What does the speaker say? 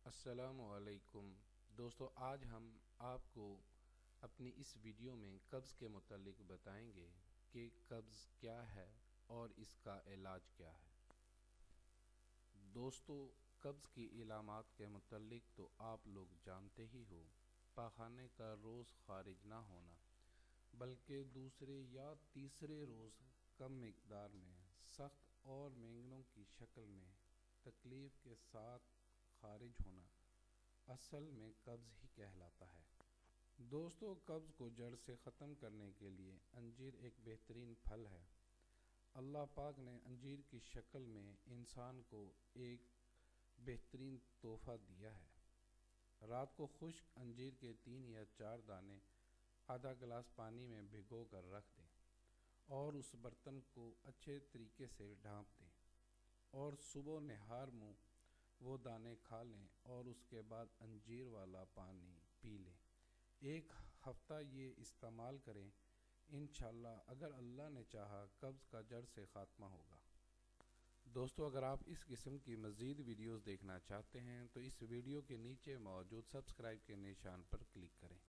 السلام علیکم دوستو، آج ہم آپ کو اپنی اس ویڈیو میں قبض کے متعلق بتائیں گے کہ قبض کیا ہے اور اس کا علاج کیا ہے۔ دوستو، قبض کی علامات کے متعلق تو آپ لوگ جانتے ہی ہو۔ پاخانے کا روز خارج نہ ہونا، بلکہ دوسرے یا تیسرے روز کم مقدار میں سخت اور مینگنوں کی شکل میں تکلیف کے ساتھ خارج ہونا اصل میں قبض ہی کہلاتا ہے۔ دوستو، قبض کو جڑ سے ختم کرنے کے لیے انجیر ایک بہترین پھل ہے۔ اللہ پاک نے انجیر کی شکل میں انسان کو ایک بہترین تحفہ دیا ہے۔ رات کو خشک انجیر کے 3 یا 4 دانے آدھا گلاس پانی میں بھگو کر رکھ دیں اور اس برتن کو اچھے طریقے سے ڈھانپ دیں اور صبح نہار منہ وہ دانے کھا لیں اور اس کے بعد انجیر والا پانی پی لیں۔ 1 ہفتہ یہ استعمال کریں، انشاءاللہ اگر اللہ نے چاہا قبض کا جڑ سے خاتمہ ہوگا۔ دوستو، اگر آپ اس قسم کی مزید ویڈیوز دیکھنا چاہتے ہیں تو اس ویڈیو کے نیچے موجود سبسکرائب کے نشان پر کلک کریں۔